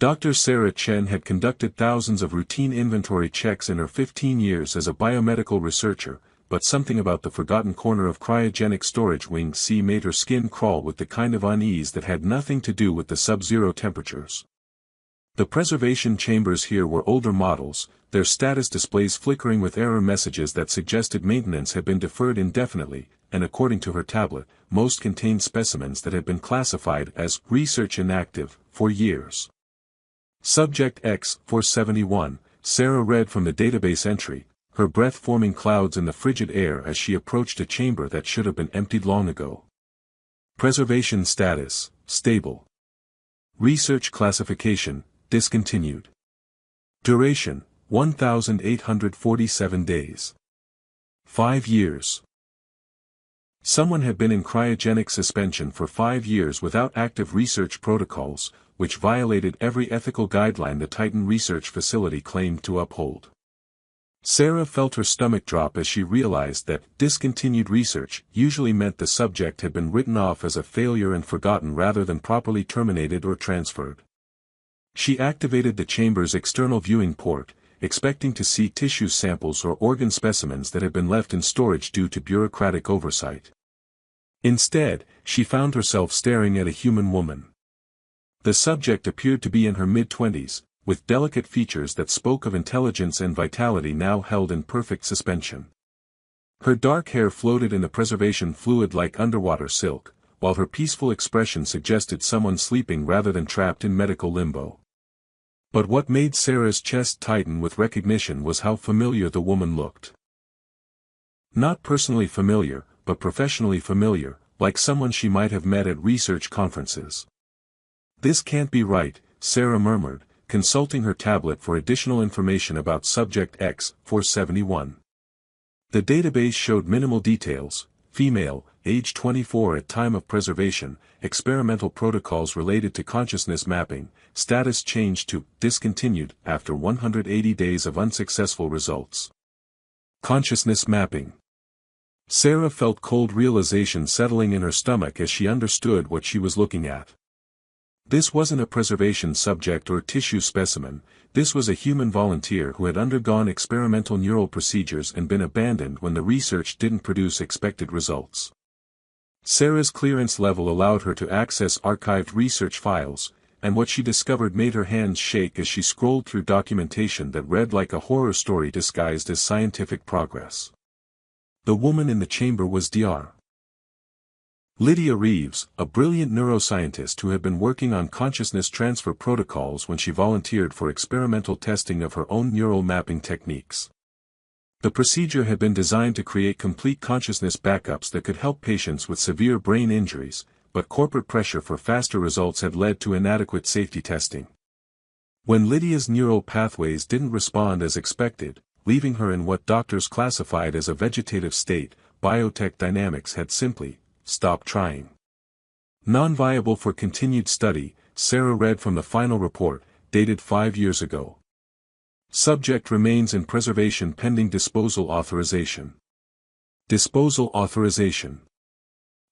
Dr. Sarah Chen had conducted thousands of routine inventory checks in her 15 years as a biomedical researcher, but something about the forgotten corner of cryogenic storage wing C made her skin crawl with the kind of unease that had nothing to do with the sub-zero temperatures. The preservation chambers here were older models, their status displays flickering with error messages that suggested maintenance had been deferred indefinitely, and according to her tablet, most contained specimens that had been classified as research inactive for years. Subject X-471, Sarah read from the database entry, her breath forming clouds in the frigid air as she approached a chamber that should have been emptied long ago. Preservation status, stable. Research classification, discontinued. Duration, 1,847 days. 5 years. Someone had been in cryogenic suspension for 5 years without active research protocols, which violated every ethical guideline the Titan research facility claimed to uphold. Sarah felt her stomach drop as she realized that discontinued research usually meant the subject had been written off as a failure and forgotten rather than properly terminated or transferred. She activated the chamber's external viewing port, expecting to see tissue samples or organ specimens that had been left in storage due to bureaucratic oversight. Instead, she found herself staring at a human woman. The subject appeared to be in her mid-20s, with delicate features that spoke of intelligence and vitality now held in perfect suspension. Her dark hair floated in the preservation fluid like underwater silk, while her peaceful expression suggested someone sleeping rather than trapped in medical limbo. But what made Sarah's chest tighten with recognition was how familiar the woman looked. Not personally familiar, but professionally familiar, like someone she might have met at research conferences. "This can't be right," Sarah murmured, consulting her tablet for additional information about Subject X-471. The database showed minimal details: female, age 24 at time of preservation, experimental protocols related to consciousness mapping, status changed to discontinued after 180 days of unsuccessful results. Consciousness mapping. Sarah felt cold realization settling in her stomach as she understood what she was looking at. This wasn't a preservation subject or tissue specimen, this was a human volunteer who had undergone experimental neural procedures and been abandoned when the research didn't produce expected results. Sarah's clearance level allowed her to access archived research files, and what she discovered made her hands shake as she scrolled through documentation that read like a horror story disguised as scientific progress. The woman in the chamber was Dr. Lydia Reeves, a brilliant neuroscientist who had been working on consciousness transfer protocols when she volunteered for experimental testing of her own neural mapping techniques. The procedure had been designed to create complete consciousness backups that could help patients with severe brain injuries, but corporate pressure for faster results had led to inadequate safety testing. When Lydia's neural pathways didn't respond as expected, leaving her in what doctors classified as a vegetative state, biotech dynamics had simply stopped trying. Non-viable for continued study, Sarah read from the final report, dated 5 years ago. Subject remains in preservation pending disposal authorization. Disposal authorization.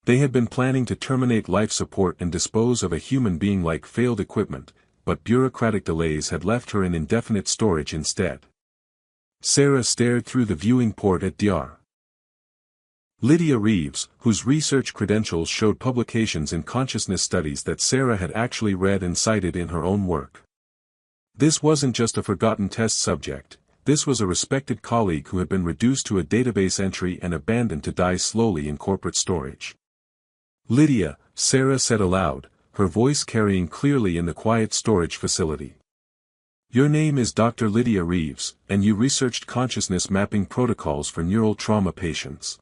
They had been planning to terminate life support and dispose of a human being like failed equipment, but bureaucratic delays had left her in indefinite storage instead. Sarah stared through the viewing port at Dr. Lydia Reeves, whose research credentials showed publications in consciousness studies that Sarah had actually read and cited in her own work. This wasn't just a forgotten test subject, this was a respected colleague who had been reduced to a database entry and abandoned to die slowly in corporate storage. "Lydia," Sarah said aloud, her voice carrying clearly in the quiet storage facility. "Your name is Dr. Lydia Reeves, and you researched consciousness mapping protocols for neural trauma patients."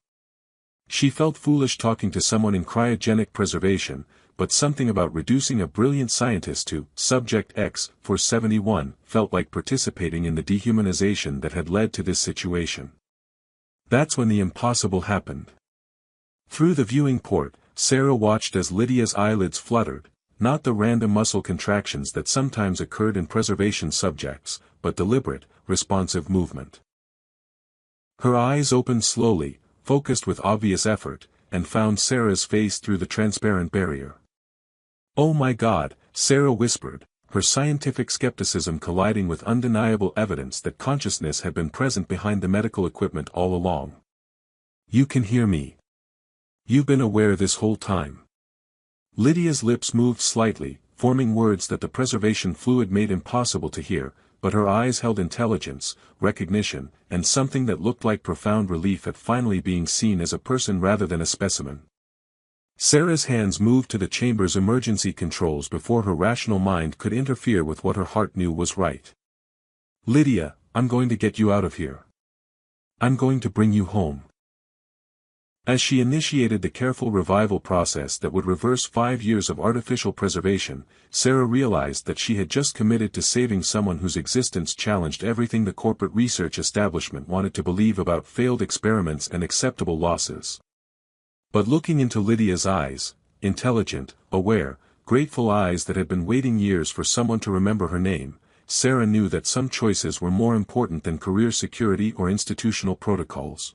She felt foolish talking to someone in cryogenic preservation, but something about reducing a brilliant scientist to Subject X-471 felt like participating in the dehumanization that had led to this situation. That's when the impossible happened. Through the viewing port, Sarah watched as Lydia's eyelids fluttered, not the random muscle contractions that sometimes occurred in preservation subjects, but deliberate, responsive movement. Her eyes opened slowly, focused with obvious effort, and found Sarah's face through the transparent barrier. "Oh my God," Sarah whispered, her scientific skepticism colliding with undeniable evidence that consciousness had been present behind the medical equipment all along. "You can hear me. You've been aware this whole time." Lydia's lips moved slightly, forming words that the preservation fluid made impossible to hear, but her eyes held intelligence, recognition, and something that looked like profound relief at finally being seen as a person rather than a specimen. Sarah's hands moved to the chamber's emergency controls before her rational mind could interfere with what her heart knew was right. "Lydia, I'm going to get you out of here. I'm going to bring you home." As she initiated the careful revival process that would reverse 5 years of artificial preservation, Sarah realized that she had just committed to saving someone whose existence challenged everything the corporate research establishment wanted to believe about failed experiments and acceptable losses. But looking into Lydia's eyes, intelligent, aware, grateful eyes that had been waiting years for someone to remember her name, Sarah knew that some choices were more important than career security or institutional protocols.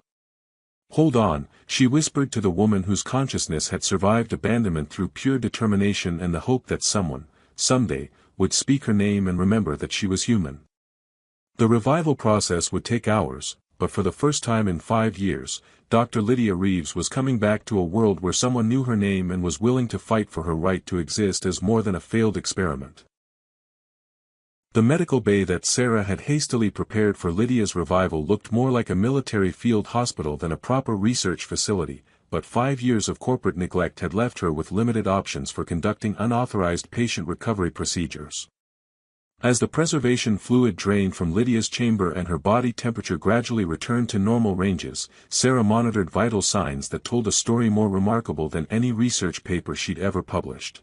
"Hold on," she whispered to the woman whose consciousness had survived abandonment through pure determination and the hope that someone, someday, would speak her name and remember that she was human. The revival process would take hours, but for the first time in 5 years, Dr. Lydia Reeves was coming back to a world where someone knew her name and was willing to fight for her right to exist as more than a failed experiment. The medical bay that Sarah had hastily prepared for Lydia's revival looked more like a military field hospital than a proper research facility, but 5 years of corporate neglect had left her with limited options for conducting unauthorized patient recovery procedures. As the preservation fluid drained from Lydia's chamber and her body temperature gradually returned to normal ranges, Sarah monitored vital signs that told a story more remarkable than any research paper she'd ever published.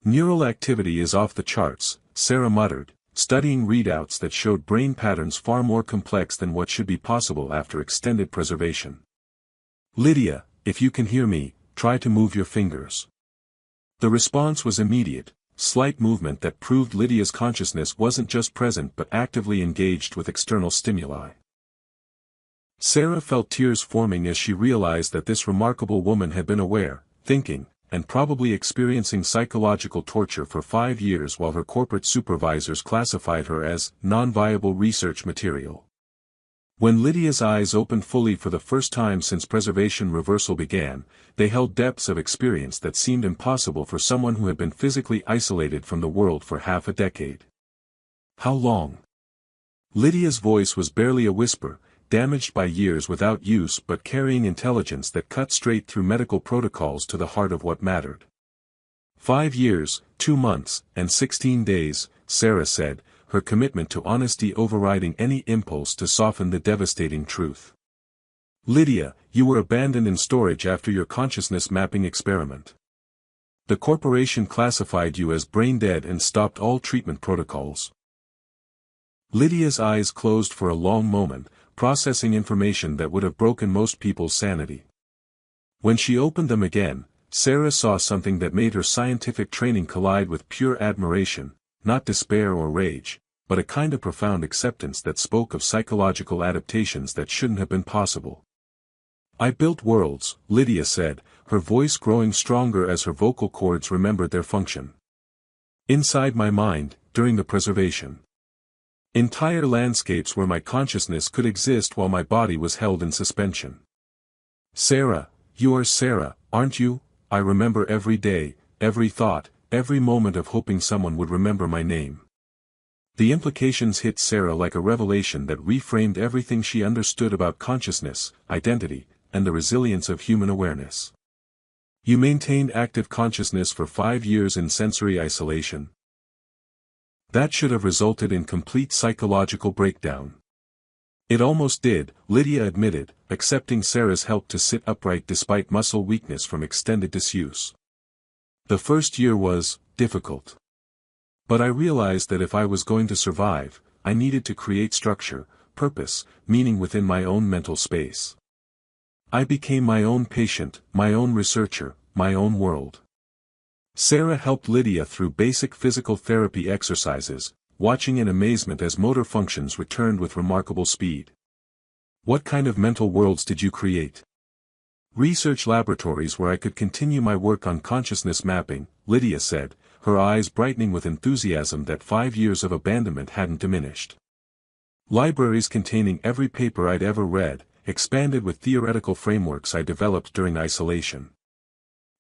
"Neural activity is off the charts," Sarah muttered, studying readouts that showed brain patterns far more complex than what should be possible after extended preservation. "Lydia, if you can hear me, try to move your fingers." The response was immediate, slight movement that proved Lydia's consciousness wasn't just present but actively engaged with external stimuli. Sarah felt tears forming as she realized that this remarkable woman had been aware, thinking, and probably experiencing psychological torture for 5 years while her corporate supervisors classified her as non-viable research material. When Lydia's eyes opened fully for the first time since preservation reversal began, they held depths of experience that seemed impossible for someone who had been physically isolated from the world for half a decade. "How long?" Lydia's voice was barely a whisper, damaged by years without use but carrying intelligence that cut straight through medical protocols to the heart of what mattered. 5 years, 2 months, and 16 days, Sarah said, her commitment to honesty overriding any impulse to soften the devastating truth. "Lydia, you were abandoned in storage after your consciousness mapping experiment. The corporation classified you as brain dead and stopped all treatment protocols." Lydia's eyes closed for a long moment, processing information that would have broken most people's sanity. When she opened them again, Sarah saw something that made her scientific training collide with pure admiration, not despair or rage, but a kind of profound acceptance that spoke of psychological adaptations that shouldn't have been possible. "I built worlds," Lydia said, her voice growing stronger as her vocal cords remembered their function. "Inside my mind, during the preservation. Entire landscapes where my consciousness could exist while my body was held in suspension. Sarah, you are Sarah, aren't you? I remember every day, every thought, every moment of hoping someone would remember my name." The implications hit Sarah like a revelation that reframed everything she understood about consciousness, identity, and the resilience of human awareness. "You maintained active consciousness for 5 years in sensory isolation. That should have resulted in complete psychological breakdown." "It almost did," Lydia admitted, accepting Sarah's help to sit upright despite muscle weakness from extended disuse. "The first year was difficult. But I realized that if I was going to survive, I needed to create structure, purpose, meaning within my own mental space. I became my own patient, my own researcher, my own world." Sarah helped Lydia through basic physical therapy exercises, watching in amazement as motor functions returned with remarkable speed. "What kind of mental worlds did you create?" "Research laboratories where I could continue my work on consciousness mapping," Lydia said, her eyes brightening with enthusiasm that 5 years of abandonment hadn't diminished. Libraries containing every paper I'd ever read, expanded with theoretical frameworks I developed during isolation.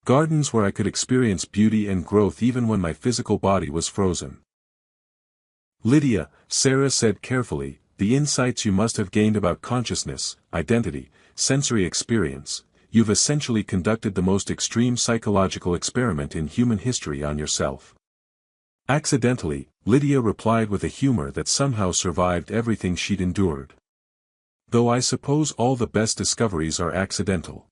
Gardens where I could experience beauty and growth even when my physical body was frozen. Lydia, Sarah said carefully, the insights you must have gained about consciousness, identity, sensory experience, you've essentially conducted the most extreme psychological experiment in human history on yourself. Accidentally, Lydia replied with a humor that somehow survived everything she'd endured. Though I suppose all the best discoveries are accidental.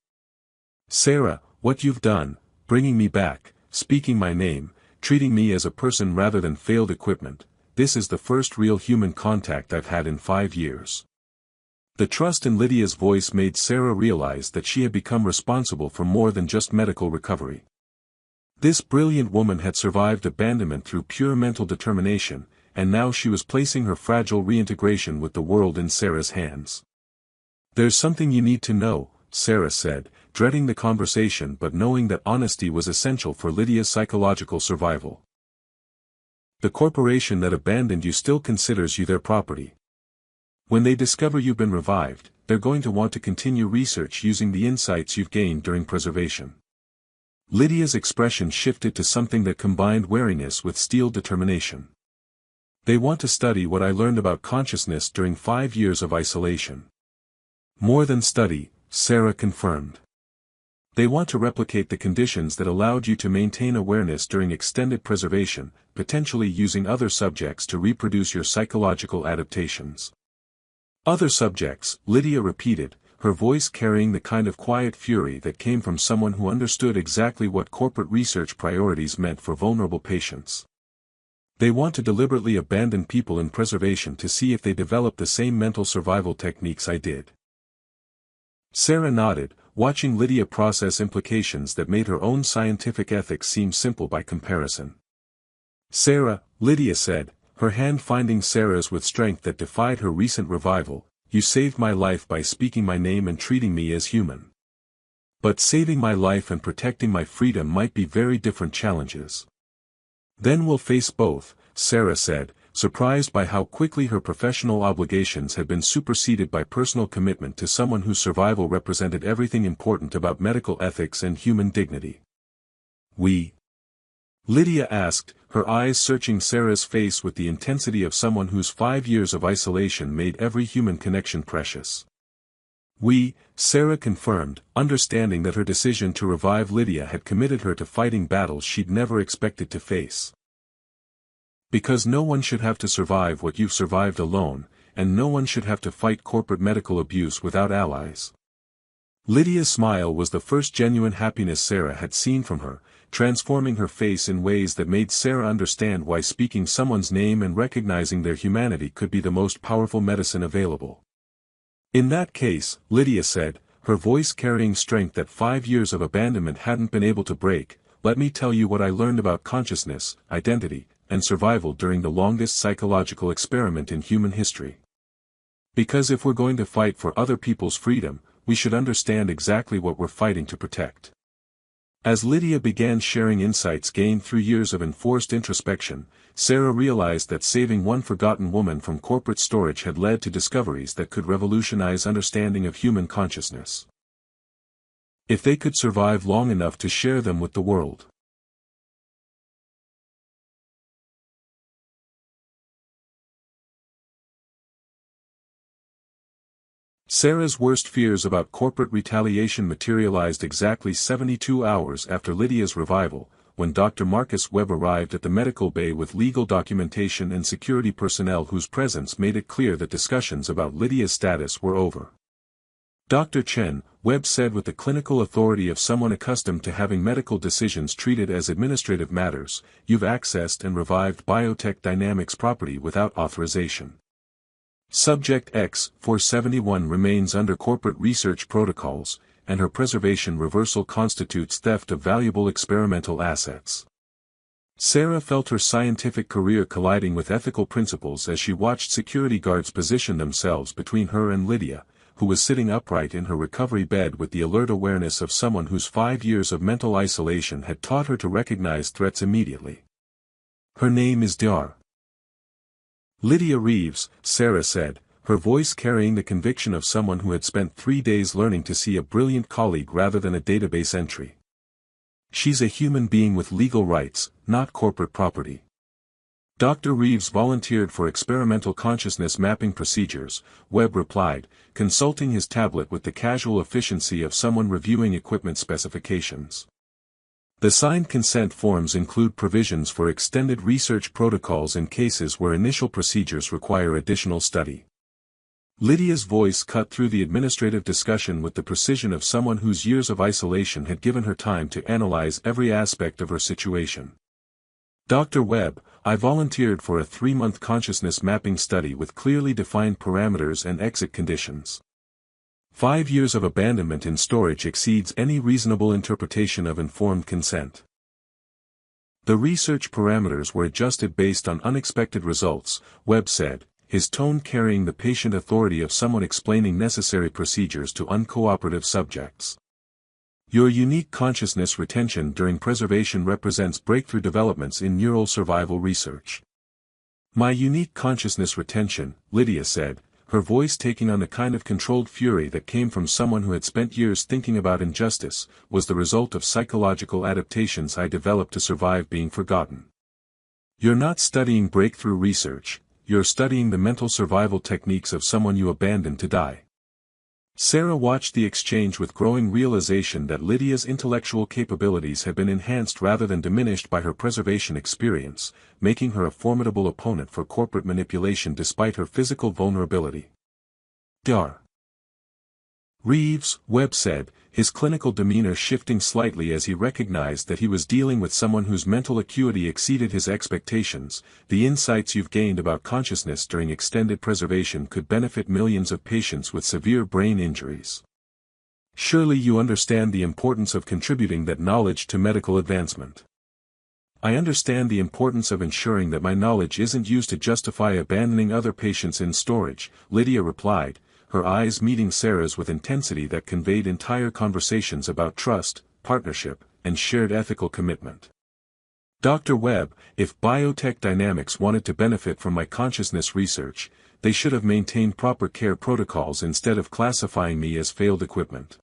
Sarah, what you've done, bringing me back, speaking my name, treating me as a person rather than failed equipment, this is the first real human contact I've had in 5 years. The trust in Lydia's voice made Sarah realize that she had become responsible for more than just medical recovery. This brilliant woman had survived abandonment through pure mental determination, and now she was placing her fragile reintegration with the world in Sarah's hands. There's something you need to know, Sarah said, dreading the conversation but knowing that honesty was essential for Lydia's psychological survival. The corporation that abandoned you still considers you their property. When they discover you've been revived, they're going to want to continue research using the insights you've gained during preservation. Lydia's expression shifted to something that combined wariness with steel determination. They want to study what I learned about consciousness during 5 years of isolation. More than study, Sarah confirmed. They want to replicate the conditions that allowed you to maintain awareness during extended preservation, potentially using other subjects to reproduce your psychological adaptations. Other subjects, Lydia repeated, her voice carrying the kind of quiet fury that came from someone who understood exactly what corporate research priorities meant for vulnerable patients. They want to deliberately abandon people in preservation to see if they develop the same mental survival techniques I did. Sarah nodded, watching Lydia process implications that made her own scientific ethics seem simple by comparison. Sarah, Lydia said, her hand finding Sarah's with strength that defied her recent revival, you saved my life by speaking my name and treating me as human. But saving my life and protecting my freedom might be very different challenges. Then we'll face both, Sarah said, surprised by how quickly her professional obligations had been superseded by personal commitment to someone whose survival represented everything important about medical ethics and human dignity. We? Lydia asked, her eyes searching Sarah's face with the intensity of someone whose 5 years of isolation made every human connection precious. We, Sarah confirmed, understanding that her decision to revive Lydia had committed her to fighting battles she'd never expected to face. Because no one should have to survive what you've survived alone, and no one should have to fight corporate medical abuse without allies. Lydia's smile was the first genuine happiness Sarah had seen from her, transforming her face in ways that made Sarah understand why speaking someone's name and recognizing their humanity could be the most powerful medicine available. In that case, Lydia said, her voice carrying strength that 5 years of abandonment hadn't been able to break, let me tell you what I learned about consciousness, identity, and survival during the longest psychological experiment in human history. Because if we're going to fight for other people's freedom, we should understand exactly what we're fighting to protect. As Lydia began sharing insights gained through years of enforced introspection, Sarah realized that saving one forgotten woman from corporate storage had led to discoveries that could revolutionize understanding of human consciousness. If they could survive long enough to share them with the world. Sarah's worst fears about corporate retaliation materialized exactly 72 hours after Lydia's revival, when Dr. Marcus Webb arrived at the medical bay with legal documentation and security personnel whose presence made it clear that discussions about Lydia's status were over. Dr. Chen, Webb said with the clinical authority of someone accustomed to having medical decisions treated as administrative matters, you've accessed and revived biotech dynamics property without authorization. Subject X-471 remains under corporate research protocols, and her preservation reversal constitutes theft of valuable experimental assets. Sarah felt her scientific career colliding with ethical principles as she watched security guards position themselves between her and Lydia, who was sitting upright in her recovery bed with the alert awareness of someone whose 5 years of mental isolation had taught her to recognize threats immediately. Her name is Dar. Lydia Reeves, Sarah said, her voice carrying the conviction of someone who had spent 3 days learning to see a brilliant colleague rather than a database entry. She's a human being with legal rights, not corporate property. Dr. Reeves volunteered for experimental consciousness mapping procedures, Webb replied, consulting his tablet with the casual efficiency of someone reviewing equipment specifications. The signed consent forms include provisions for extended research protocols in cases where initial procedures require additional study. Lydia's voice cut through the administrative discussion with the precision of someone whose years of isolation had given her time to analyze every aspect of her situation. Dr. Webb, I volunteered for a 3-month consciousness mapping study with clearly defined parameters and exit conditions. 5 years of abandonment in storage exceeds any reasonable interpretation of informed consent. The research parameters were adjusted based on unexpected results, Webb said, his tone carrying the patient authority of someone explaining necessary procedures to uncooperative subjects. Your unique consciousness retention during preservation represents breakthrough developments in neural survival research. My unique consciousness retention, Lydia said, her voice taking on the kind of controlled fury that came from someone who had spent years thinking about injustice, was the result of psychological adaptations I developed to survive being forgotten. You're not studying breakthrough research, you're studying the mental survival techniques of someone you abandoned to die. Sarah watched the exchange with growing realization that Lydia's intellectual capabilities had been enhanced rather than diminished by her preservation experience, making her a formidable opponent for corporate manipulation despite her physical vulnerability. Dar. Reeves, Webb said, his clinical demeanor shifting slightly as he recognized that he was dealing with someone whose mental acuity exceeded his expectations. The insights you've gained about consciousness during extended preservation could benefit millions of patients with severe brain injuries. Surely you understand the importance of contributing that knowledge to medical advancement. I understand the importance of ensuring that my knowledge isn't used to justify abandoning other patients in storage, Lydia replied, her eyes meeting Sarah's with intensity that conveyed entire conversations about trust, partnership, and shared ethical commitment. Dr. Webb, if biotech dynamics wanted to benefit from my consciousness research, they should have maintained proper care protocols instead of classifying me as failed equipment.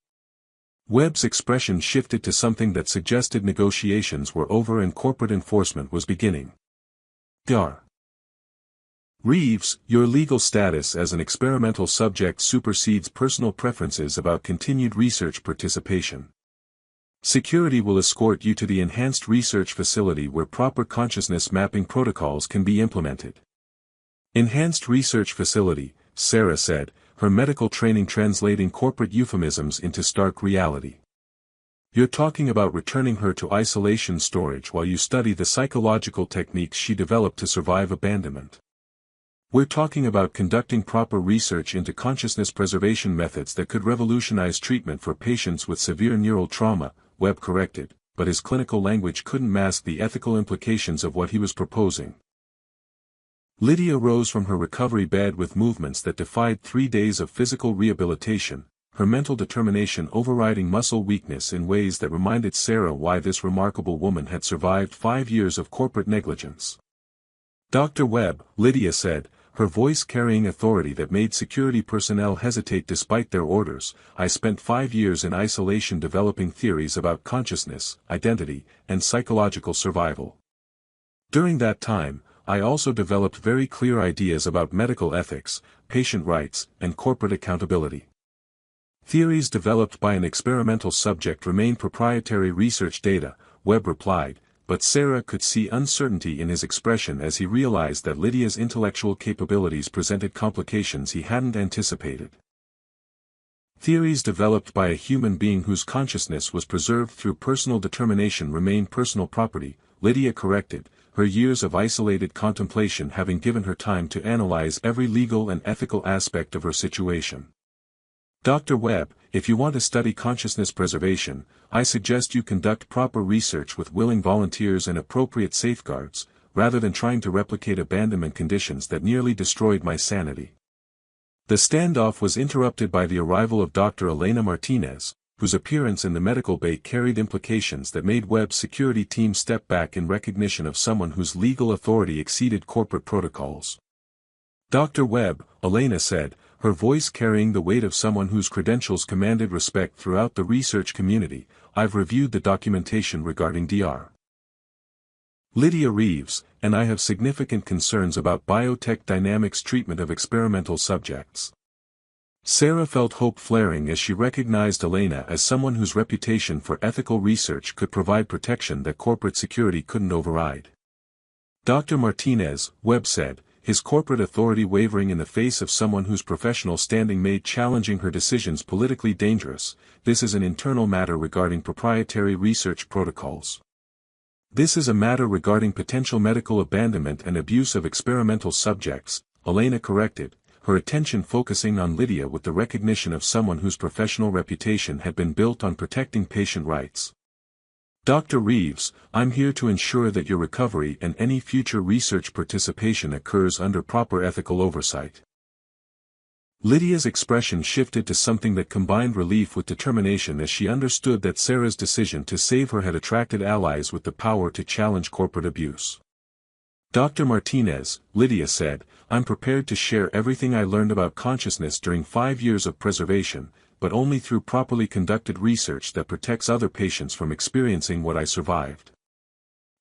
Webb's expression shifted to something that suggested negotiations were over and corporate enforcement was beginning. Dar. Reeves, your legal status as an experimental subject supersedes personal preferences about continued research participation. Security will escort you to the enhanced research facility where proper consciousness mapping protocols can be implemented. Enhanced research facility, Sarah said, her medical training translating corporate euphemisms into stark reality. You're talking about returning her to isolation storage while you study the psychological techniques she developed to survive abandonment. We're talking about conducting proper research into consciousness preservation methods that could revolutionize treatment for patients with severe neural trauma, Webb corrected, but his clinical language couldn't mask the ethical implications of what he was proposing. Lydia rose from her recovery bed with movements that defied 3 days of physical rehabilitation, her mental determination overriding muscle weakness in ways that reminded Sarah why this remarkable woman had survived 5 years of corporate negligence. Dr. Webb, Lydia said, her voice carrying authority that made security personnel hesitate despite their orders, I spent 5 years in isolation developing theories about consciousness, identity, and psychological survival. During that time, I also developed very clear ideas about medical ethics, patient rights, and corporate accountability. Theories developed by an experimental subject remain proprietary research data, Webb replied, but Sarah could see uncertainty in his expression as he realized that Lydia's intellectual capabilities presented complications he hadn't anticipated. Theories developed by a human being whose consciousness was preserved through personal determination remain personal property, Lydia corrected, her years of isolated contemplation having given her time to analyze every legal and ethical aspect of her situation. Dr. Webb, if you want to study consciousness preservation, I suggest you conduct proper research with willing volunteers and appropriate safeguards, rather than trying to replicate abandonment conditions that nearly destroyed my sanity. The standoff was interrupted by the arrival of Dr. Elena Martinez, whose appearance in the medical bay carried implications that made Webb's security team step back in recognition of someone whose legal authority exceeded corporate protocols. "Dr. Webb," Elena said, her voice carrying the weight of someone whose credentials commanded respect throughout the research community, "I've reviewed the documentation regarding Dr. Lydia Reeves, and I have significant concerns about biotech dynamics treatment of experimental subjects." Sarah felt hope flaring as she recognized Elena as someone whose reputation for ethical research could provide protection that corporate security couldn't override. "Dr. Martinez," Webb said, his corporate authority wavering in the face of someone whose professional standing made challenging her decisions politically dangerous, "this is an internal matter regarding proprietary research protocols. This is a matter regarding potential medical abandonment and abuse of experimental subjects," Elena corrected, her attention focusing on Lydia with the recognition of someone whose professional reputation had been built on protecting patient rights. "Dr. Reeves, I'm here to ensure that your recovery and any future research participation occurs under proper ethical oversight." Lydia's expression shifted to something that combined relief with determination as she understood that Sarah's decision to save her had attracted allies with the power to challenge corporate abuse. "Dr. Martinez," Lydia said, "I'm prepared to share everything I learned about consciousness during 5 years of preservation, but only through properly conducted research that protects other patients from experiencing what I survived."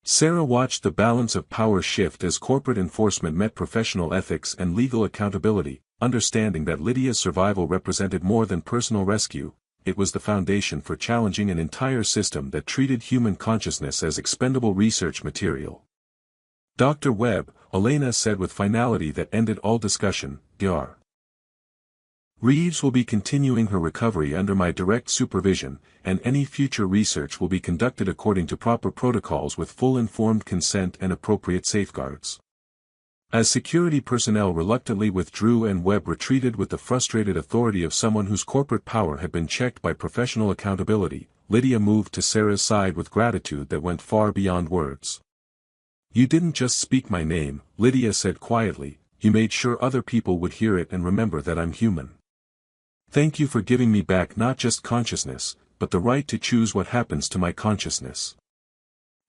Sarah watched the balance of power shift as corporate enforcement met professional ethics and legal accountability, understanding that Lydia's survival represented more than personal rescue, it was the foundation for challenging an entire system that treated human consciousness as expendable research material. "Dr. Webb," Elena said with finality that ended all discussion, "Dr. Reeves will be continuing her recovery under my direct supervision, and any future research will be conducted according to proper protocols with full informed consent and appropriate safeguards." As security personnel reluctantly withdrew and Webb retreated with the frustrated authority of someone whose corporate power had been checked by professional accountability, Lydia moved to Sarah's side with gratitude that went far beyond words. "You didn't just speak my name," Lydia said quietly, "you made sure other people would hear it and remember that I'm human. Thank you for giving me back not just consciousness, but the right to choose what happens to my consciousness."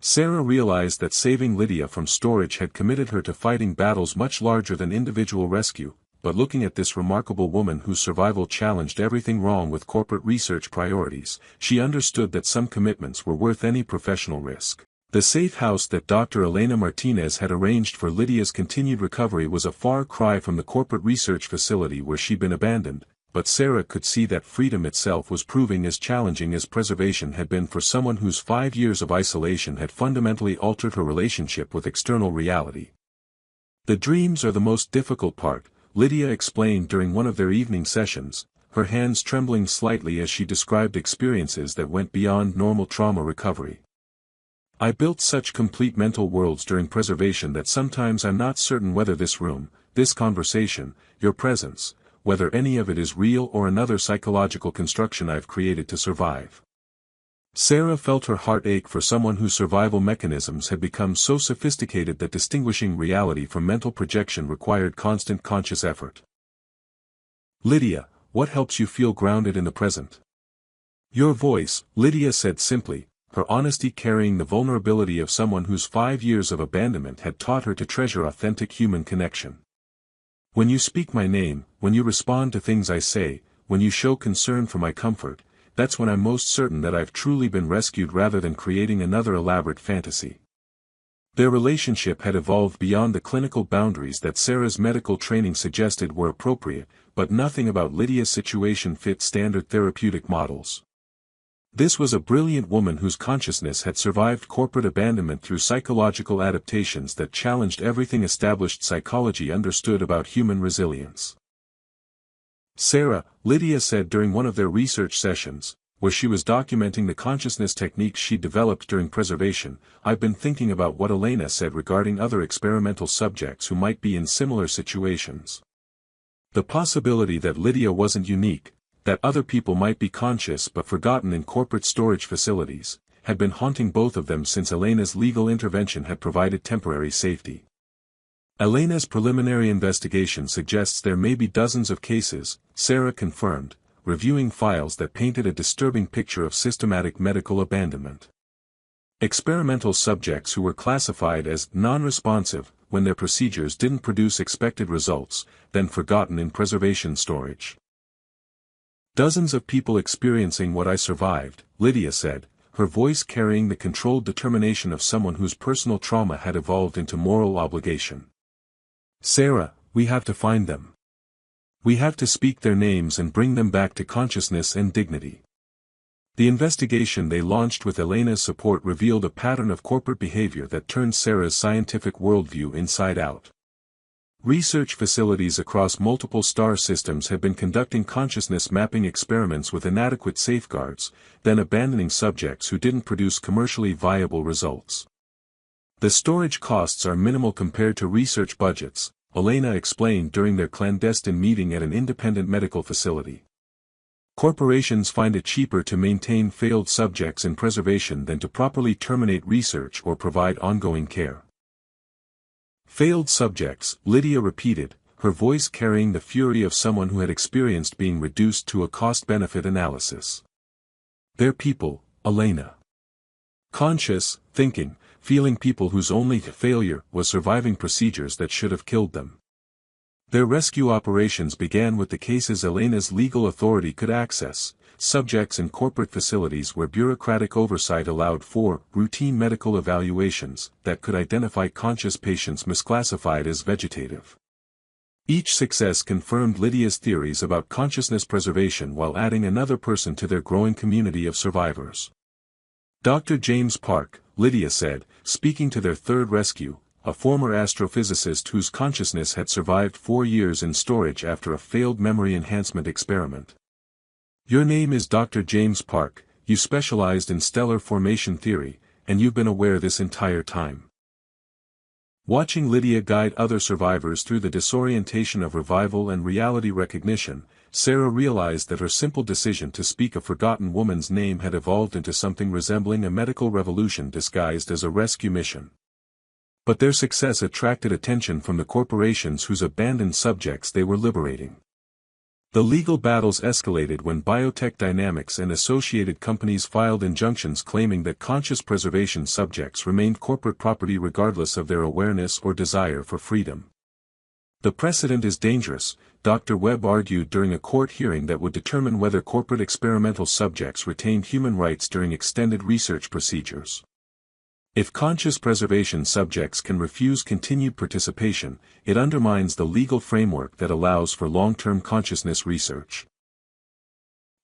Sarah realized that saving Lydia from storage had committed her to fighting battles much larger than individual rescue, but looking at this remarkable woman whose survival challenged everything wrong with corporate research priorities, she understood that some commitments were worth any professional risk. The safe house that Dr. Elena Martinez had arranged for Lydia's continued recovery was a far cry from the corporate research facility where she'd been abandoned, but Sarah could see that freedom itself was proving as challenging as preservation had been for someone whose 5 years of isolation had fundamentally altered her relationship with external reality. "The dreams are the most difficult part," Lydia explained during one of their evening sessions, her hands trembling slightly as she described experiences that went beyond normal trauma recovery. "I built such complete mental worlds during preservation that sometimes I'm not certain whether this room, this conversation, your presence, whether any of it is real or another psychological construction I've created to survive." Sarah felt her heart ache for someone whose survival mechanisms had become so sophisticated that distinguishing reality from mental projection required constant conscious effort. "Lydia, what helps you feel grounded in the present?" "Your voice," Lydia said simply, her honesty carrying the vulnerability of someone whose 5 years of abandonment had taught her to treasure authentic human connection. "When you speak my name, when you respond to things I say, when you show concern for my comfort, that's when I'm most certain that I've truly been rescued rather than creating another elaborate fantasy." Their relationship had evolved beyond the clinical boundaries that Sarah's medical training suggested were appropriate, but nothing about Lydia's situation fit standard therapeutic models. This was a brilliant woman whose consciousness had survived corporate abandonment through psychological adaptations that challenged everything established psychology understood about human resilience. "Sarah," Lydia said during one of their research sessions, where she was documenting the consciousness techniques she developed during preservation, "I've been thinking about what Elena said regarding other experimental subjects who might be in similar situations. The possibility that Lydia wasn't unique, that other people might be conscious but forgotten in corporate storage facilities, had been haunting both of them since Elena's legal intervention had provided temporary safety. Elena's preliminary investigation suggests there may be dozens of cases," Sarah confirmed, reviewing files that painted a disturbing picture of systematic medical abandonment. Experimental subjects who were classified as non-responsive when their procedures didn't produce expected results, then forgotten in preservation storage. Dozens of people experiencing what I survived, Lydia said, her voice carrying the controlled determination of someone whose personal trauma had evolved into moral obligation. Sarah, we have to find them. We have to speak their names and bring them back to consciousness and dignity. The investigation they launched with Elena's support revealed a pattern of corporate behavior that turned Sarah's scientific worldview inside out. Research facilities across multiple star systems have been conducting consciousness mapping experiments with inadequate safeguards, then abandoning subjects who didn't produce commercially viable results. The storage costs are minimal compared to research budgets, Elena explained during their clandestine meeting at an independent medical facility. Corporations find it cheaper to maintain failed subjects in preservation than to properly terminate research or provide ongoing care. Failed subjects, Lydia repeated, her voice carrying the fury of someone who had experienced being reduced to a cost-benefit analysis. They're people, Elena. Conscious, thinking, feeling people whose only failure was surviving procedures that should have killed them. Their rescue operations began with the cases Elena's legal authority could access, subjects in corporate facilities where bureaucratic oversight allowed for routine medical evaluations that could identify conscious patients misclassified as vegetative. Each success confirmed Lydia's theories about consciousness preservation while adding another person to their growing community of survivors. Dr. James Park, Lydia said, speaking to their third rescue, a former astrophysicist whose consciousness had survived 4 years in storage after a failed memory enhancement experiment. Your name is Dr. James Park, you specialized in stellar formation theory, and you've been aware this entire time. Watching Lydia guide other survivors through the disorientation of revival and reality recognition, Sarah realized that her simple decision to speak a forgotten woman's name had evolved into something resembling a medical revolution disguised as a rescue mission. But their success attracted attention from the corporations whose abandoned subjects they were liberating. The legal battles escalated when Biotech Dynamics and associated companies filed injunctions claiming that conscious preservation subjects remained corporate property regardless of their awareness or desire for freedom. The precedent is dangerous, Dr. Webb argued during a court hearing that would determine whether corporate experimental subjects retained human rights during extended research procedures. If conscious preservation subjects can refuse continued participation, it undermines the legal framework that allows for long-term consciousness research.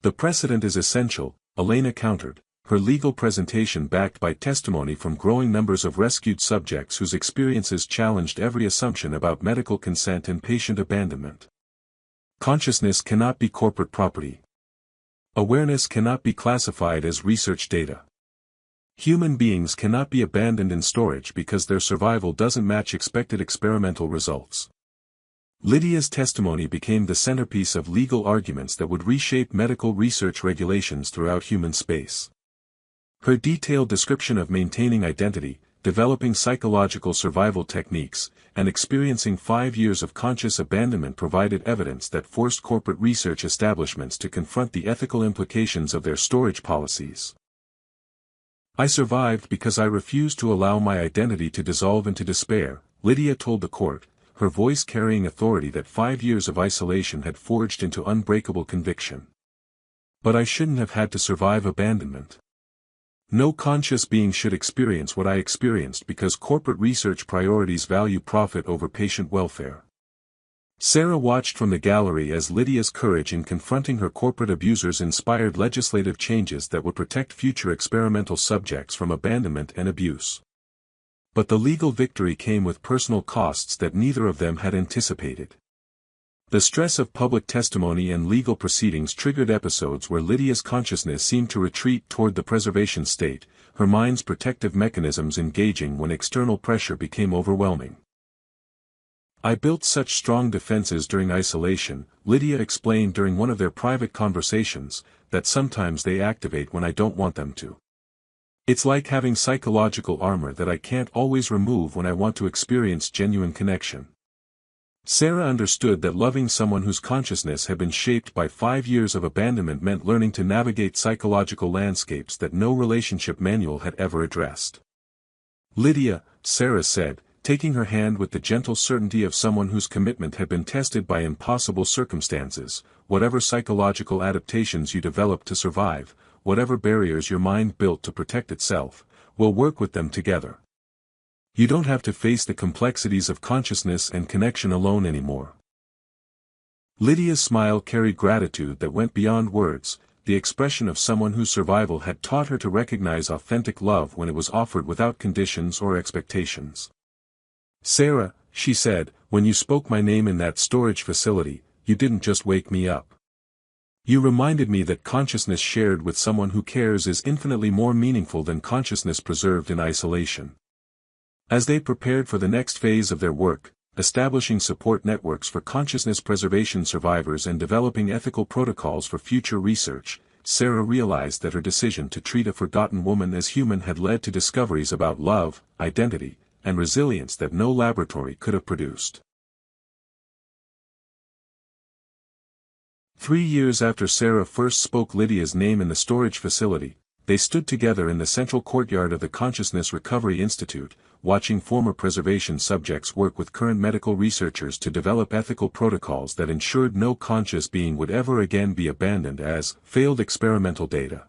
The precedent is essential, Elena countered, her legal presentation backed by testimony from growing numbers of rescued subjects whose experiences challenged every assumption about medical consent and patient abandonment. Consciousness cannot be corporate property. Awareness cannot be classified as research data. Human beings cannot be abandoned in storage because their survival doesn't match expected experimental results. Lydia's testimony became the centerpiece of legal arguments that would reshape medical research regulations throughout human space. Her detailed description of maintaining identity, developing psychological survival techniques, and experiencing 5 years of conscious abandonment provided evidence that forced corporate research establishments to confront the ethical implications of their storage policies. I survived because I refused to allow my identity to dissolve into despair, Lydia told the court, her voice carrying authority that 5 years of isolation had forged into unbreakable conviction. But I shouldn't have had to survive abandonment. No conscious being should experience what I experienced because corporate research priorities value profit over patient welfare. Sarah watched from the gallery as Lydia's courage in confronting her corporate abusers inspired legislative changes that would protect future experimental subjects from abandonment and abuse. But the legal victory came with personal costs that neither of them had anticipated. The stress of public testimony and legal proceedings triggered episodes where Lydia's consciousness seemed to retreat toward the preservation state, her mind's protective mechanisms engaging when external pressure became overwhelming. I built such strong defenses during isolation, Lydia explained during one of their private conversations, that sometimes they activate when I don't want them to. It's like having psychological armor that I can't always remove when I want to experience genuine connection. Sarah understood that loving someone whose consciousness had been shaped by 5 years of abandonment meant learning to navigate psychological landscapes that no relationship manual had ever addressed. "Lydia," Sarah said, taking her hand with the gentle certainty of someone whose commitment had been tested by impossible circumstances, "whatever psychological adaptations you developed to survive, whatever barriers your mind built to protect itself, we'll work with them together. You don't have to face the complexities of consciousness and connection alone anymore." Lydia's smile carried gratitude that went beyond words, the expression of someone whose survival had taught her to recognize authentic love when it was offered without conditions or expectations. "Sarah," she said, "when you spoke my name in that storage facility, you didn't just wake me up. You reminded me that consciousness shared with someone who cares is infinitely more meaningful than consciousness preserved in isolation." As they prepared for the next phase of their work, establishing support networks for consciousness preservation survivors and developing ethical protocols for future research, Sarah realized that her decision to treat a forgotten woman as human had led to discoveries about love, identity, and resilience that no laboratory could have produced. 3 years after Sarah first spoke Lydia's name in the storage facility, they stood together in the central courtyard of the Consciousness Recovery Institute, watching former preservation subjects work with current medical researchers to develop ethical protocols that ensured no conscious being would ever again be abandoned as failed experimental data.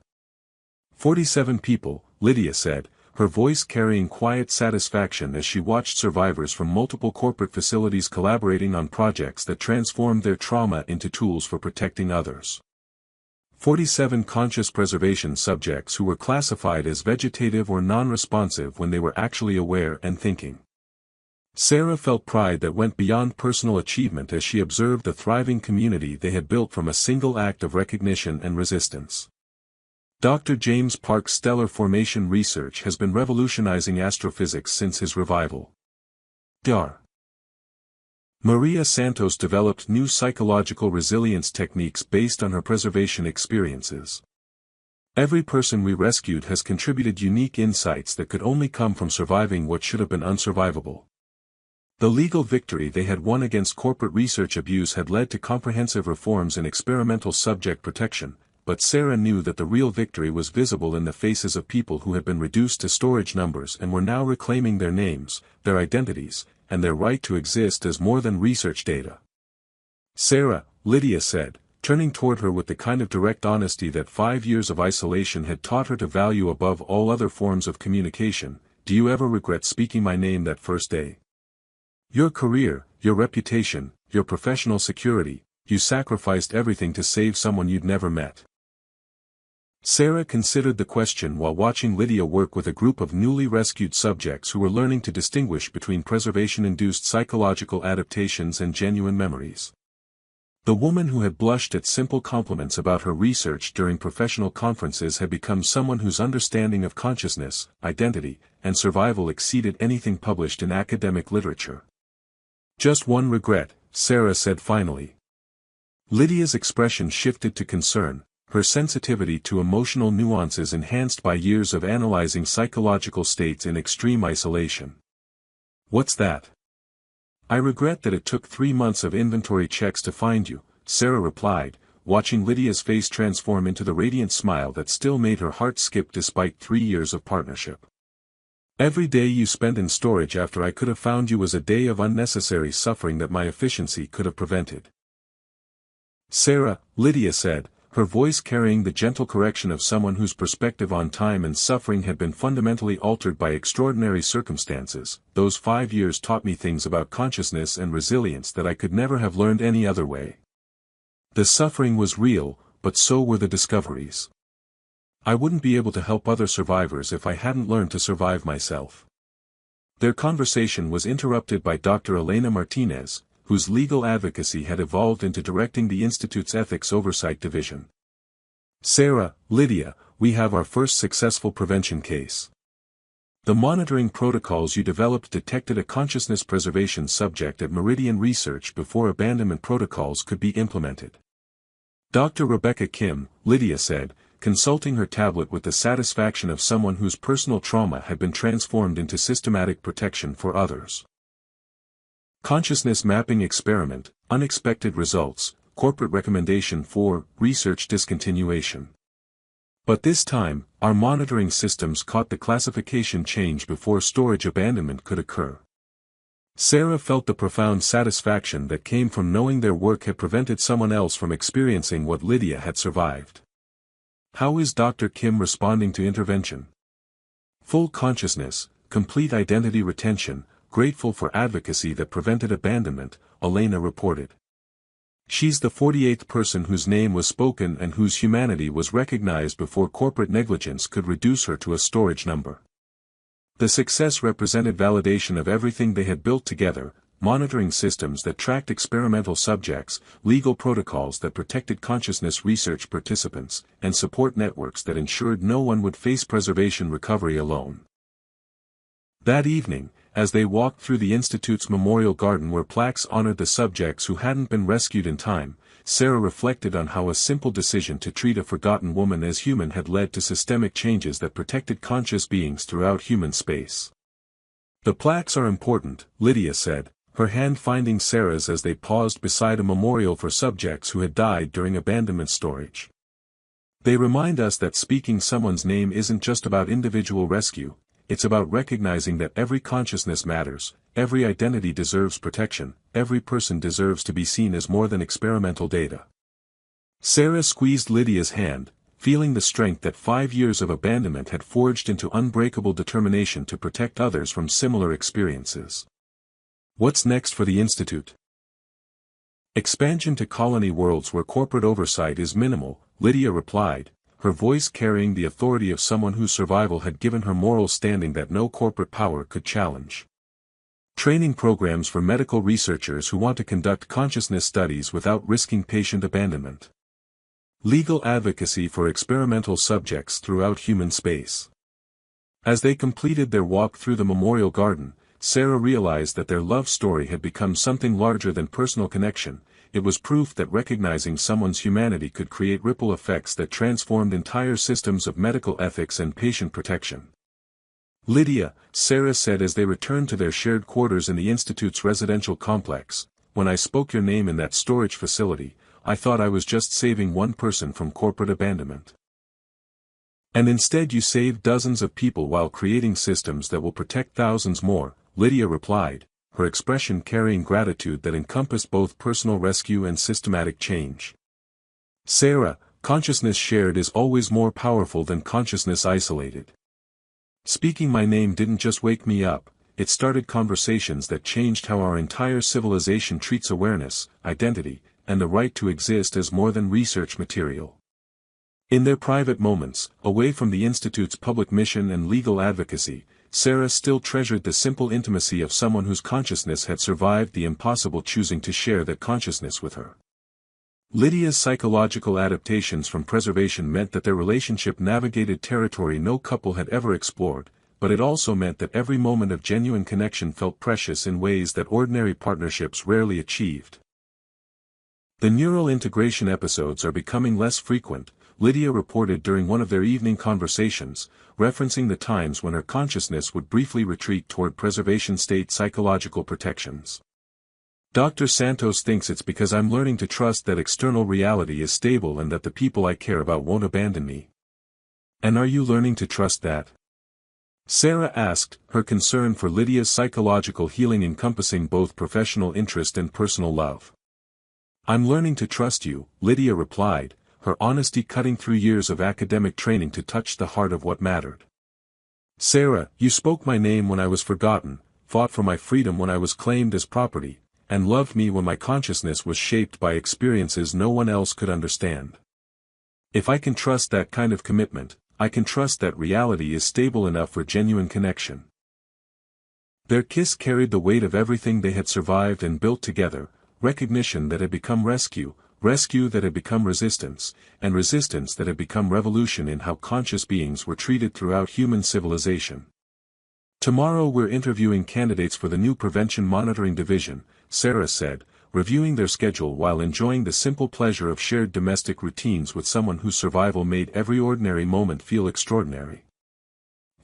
47 people, Lydia said, her voice carrying quiet satisfaction as she watched survivors from multiple corporate facilities collaborating on projects that transformed their trauma into tools for protecting others. 47 conscious preservation subjects who were classified as vegetative or non-responsive when they were actually aware and thinking. Sarah felt pride that went beyond personal achievement as she observed the thriving community they had built from a single act of recognition and resistance. Dr. James Park's stellar formation research has been revolutionizing astrophysics since his revival. Dr. Maria Santos developed new psychological resilience techniques based on her preservation experiences. Every person we rescued has contributed unique insights that could only come from surviving what should have been unsurvivable. The legal victory they had won against corporate research abuse had led to comprehensive reforms in experimental subject protection, but Sarah knew that the real victory was visible in the faces of people who had been reduced to storage numbers and were now reclaiming their names, their identities, and their right to exist as more than research data. "Sarah," Lydia said, turning toward her with the kind of direct honesty that 5 years of isolation had taught her to value above all other forms of communication, "do you ever regret speaking my name that first day? Your career, your reputation, your professional security, you sacrificed everything to save someone you'd never met." Sarah considered the question while watching Lydia work with a group of newly rescued subjects who were learning to distinguish between preservation-induced psychological adaptations and genuine memories. The woman who had blushed at simple compliments about her research during professional conferences had become someone whose understanding of consciousness, identity, and survival exceeded anything published in academic literature. "Just one regret," Sarah said finally. Lydia's expression shifted to concern, her sensitivity to emotional nuances enhanced by years of analyzing psychological states in extreme isolation. "What's that?" "I regret that it took 3 months of inventory checks to find you," Sarah replied, watching Lydia's face transform into the radiant smile that still made her heart skip despite 3 years of partnership. "Every day you spent in storage after I could have found you was a day of unnecessary suffering that my efficiency could have prevented." "Sarah," Lydia said, her voice carrying the gentle correction of someone whose perspective on time and suffering had been fundamentally altered by extraordinary circumstances, "those 5 years taught me things about consciousness and resilience that I could never have learned any other way. The suffering was real, but so were the discoveries. I wouldn't be able to help other survivors if I hadn't learned to survive myself." Their conversation was interrupted by Dr. Elena Martinez, whose legal advocacy had evolved into directing the Institute's Ethics Oversight Division. "Sarah, Lydia, we have our first successful prevention case. The monitoring protocols you developed detected a consciousness preservation subject at Meridian Research before abandonment protocols could be implemented." Dr. Rebecca Kim, Lydia said, consulting her tablet with the satisfaction of someone whose personal trauma had been transformed into systematic protection for others. Consciousness mapping experiment, unexpected results, corporate recommendation for research discontinuation. But this time, our monitoring systems caught the classification change before storage abandonment could occur. Sarah felt the profound satisfaction that came from knowing their work had prevented someone else from experiencing what Lydia had survived. How is Dr. Kim responding to intervention? Full consciousness, complete identity retention, grateful for advocacy that prevented abandonment, Elena reported. She's the 48th person whose name was spoken and whose humanity was recognized before corporate negligence could reduce her to a storage number. The success represented validation of everything they had built together, monitoring systems that tracked experimental subjects, legal protocols that protected consciousness research participants, and support networks that ensured no one would face preservation recovery alone. That evening, as they walked through the Institute's memorial garden where plaques honored the subjects who hadn't been rescued in time, Sarah reflected on how a simple decision to treat a forgotten woman as human had led to systemic changes that protected conscious beings throughout human space. The plaques are important, Lydia said, her hand finding Sarah's as they paused beside a memorial for subjects who had died during abandonment storage. They remind us that speaking someone's name isn't just about individual rescue, it's about recognizing that every consciousness matters, every identity deserves protection, every person deserves to be seen as more than experimental data. Sarah squeezed Lydia's hand, feeling the strength that 5 years of abandonment had forged into unbreakable determination to protect others from similar experiences. What's next for the Institute? Expansion to colony worlds where corporate oversight is minimal, Lydia replied, her voice carrying the authority of someone whose survival had given her moral standing that no corporate power could challenge. Training programs for medical researchers who want to conduct consciousness studies without risking patient abandonment. Legal advocacy for experimental subjects throughout human space. As they completed their walk through the memorial garden, Sarah realized that their love story had become something larger than personal connection. It was proof that recognizing someone's humanity could create ripple effects that transformed entire systems of medical ethics and patient protection. Lydia, Sarah said as they returned to their shared quarters in the Institute's residential complex, when I spoke your name in that storage facility, I thought I was just saving one person from corporate abandonment. And instead you saved dozens of people while creating systems that will protect thousands more, Lydia replied, her expression carrying gratitude that encompassed both personal rescue and systematic change. Sarah, consciousness shared is always more powerful than consciousness isolated. Speaking my name didn't just wake me up, it started conversations that changed how our entire civilization treats awareness, identity, and the right to exist as more than research material. In their private moments, away from the Institute's public mission and legal advocacy, Sarah still treasured the simple intimacy of someone whose consciousness had survived the impossible choosing to share that consciousness with her. Lydia's psychological adaptations from preservation meant that their relationship navigated territory no couple had ever explored, but it also meant that every moment of genuine connection felt precious in ways that ordinary partnerships rarely achieved. The neural integration episodes are becoming less frequent, Lydia reported during one of their evening conversations, referencing the times when her consciousness would briefly retreat toward preservation state psychological protections. Dr. Santos thinks it's because I'm learning to trust that external reality is stable and that the people I care about won't abandon me. And are you learning to trust that? Sarah asked, her concern for Lydia's psychological healing encompassing both professional interest and personal love. I'm learning to trust you, Lydia replied, her honesty cutting through years of academic training to touch the heart of what mattered. Sarah, you spoke my name when I was forgotten, fought for my freedom when I was claimed as property, and loved me when my consciousness was shaped by experiences no one else could understand. If I can trust that kind of commitment, I can trust that reality is stable enough for genuine connection. Their kiss carried the weight of everything they had survived and built together, recognition that had become rescue, rescue that had become resistance, and resistance that had become revolution in how conscious beings were treated throughout human civilization. Tomorrow we're interviewing candidates for the new Prevention Monitoring Division, Sarah said, reviewing their schedule while enjoying the simple pleasure of shared domestic routines with someone whose survival made every ordinary moment feel extraordinary.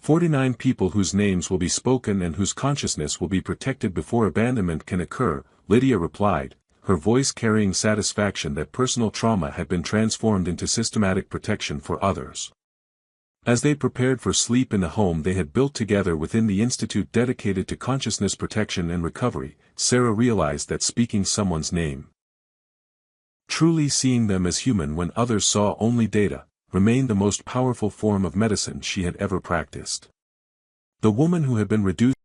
49 people whose names will be spoken and whose consciousness will be protected before abandonment can occur, Lydia replied, her voice carrying satisfaction that personal trauma had been transformed into systematic protection for others. As they prepared for sleep in the home they had built together within the institute dedicated to consciousness protection and recovery, Sarah realized that speaking someone's name, truly seeing them as human when others saw only data, remained the most powerful form of medicine she had ever practiced. The woman who had been reduced